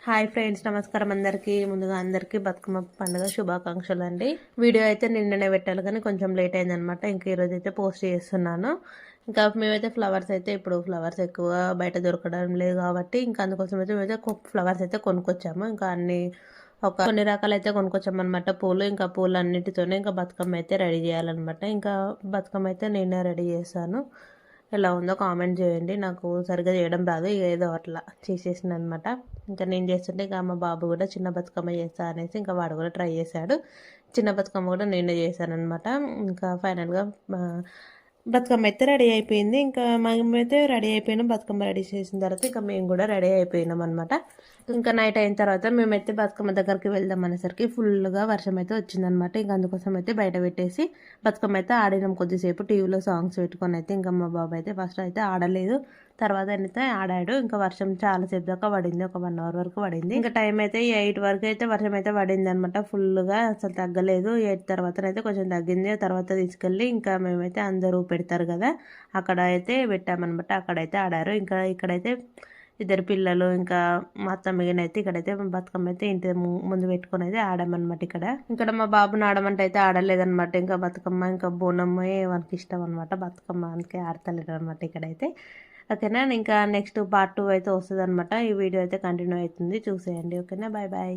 Hi friends, నమస్కారం అందరికీ. ముందుగా అందరికీ బతుకమ్మ పండుగ శుభాకాంక్షలు అండి. వీడియో అయితే నిన్ననే పెట్టాలి కానీ కొంచెం లేట్ అయిందనమాట. ఇంకా ఈరోజు అయితే పోస్ట్ చేస్తున్నాను. ఇంకా మేమైతే ఇప్పుడు ఫ్లవర్స్ ఎక్కువ బయట దొరకడం లేదు కాబట్టి ఇంకా అందుకోసం అయితే మేమైతే ఫ్లవర్స్ అయితే కొనుక్కొచ్చాము. ఇంకా కొన్ని రకాలు అయితే కొనుక్కొచ్చామన్నమాట పూలు. ఇంకా పూలు అన్నిటితోనే ఇంకా బతుకమ్మ అయితే రెడీ చేయాలన్నమాట. ఇంకా బతుకమ్మ అయితే నేనే రెడీ చేశాను. ఎలా ఉందో కామెంట్ చేయండి. నాకు సరిగ్గా చేయడం రాదు, ఏదో అట్లా చేసేసిన అనమాట. ఇంకా నేను చేస్తుంటే ఇంకా మా బాబు కూడా చిన్న బతుకమ్మ చేస్తా అనేసి ఇంకా వాడు కూడా ట్రై చేశాడు. చిన్న బతుకమ్మ కూడా నేనే చేశాను అనమాట. ఇంకా ఫైనల్గా బతుకమ్మ అయితే రెడీ అయిపోయింది. ఇంకా మేమైతే రెడీ అయిపోయినాం. బతుకమ్మ రెడీ చేసిన తర్వాత ఇంకా మేము కూడా రెడీ అయిపోయినాం అనమాట. ఇంకా నైట్ అయిన తర్వాత మేమైతే బతుకమ్మ దగ్గరికి వెళ్దాం అనేసరికి ఫుల్గా వర్షం అయితే వచ్చిందనమాట. ఇంకా అందుకోసం అయితే బయట పెట్టేసి బతుకమ్మ అయితే ఆడినాం కొద్దిసేపు. టీవీలో సాంగ్స్ పెట్టుకొని అయితే ఇంకా మా బాబు అయితే ఫస్ట్ అయితే ఆడలేదు, తర్వాత అయితే ఆడాడు. ఇంకా వర్షం చాలాసేపు దాకా పడింది, ఒక 1 అవర్ వరకు పడింది. ఇంకా టైం అయితే 8 వరకు అయితే వర్షం అయితే పడింది అనమాట. ఫుల్గా అసలు తగ్గలేదు. 8 తర్వాత అయితే కొంచెం తగ్గింది. తర్వాత తీసుకెళ్ళి ఇంకా మేమైతే అందరూ పెడతారు కదా, అక్కడ అయితే పెట్టామన్నమాట. అక్కడైతే ఆడారు. ఇంకా ఇక్కడైతే ఇద్దరు పిల్లలు ఇంకా మా అత్త మిగిలినైతే ఇక్కడైతే బతుకమ్మ అయితే ఇంటి ముందు పెట్టుకొని అయితే ఆడామన్నమాట. ఇక్కడ మా బాబుని ఆడమంటే అయితే ఆడలేదన్నమాట. ఇంకా బతుకమ్మ ఇంకా బోనమ్మ మనకి ఇష్టం అనమాట. బతుకమ్మ అందుకే ఆడతలేడు అనమాట ఇక్కడైతే. ఓకేనా, ఇంకా నెక్స్ట్ పార్ట్ 2 అయితే వస్తుంది అనమాట. ఈ వీడియో అయితే కంటిన్యూ అవుతుంది, చూసేయండి. ఓకేనా, బాయ్ బాయ్.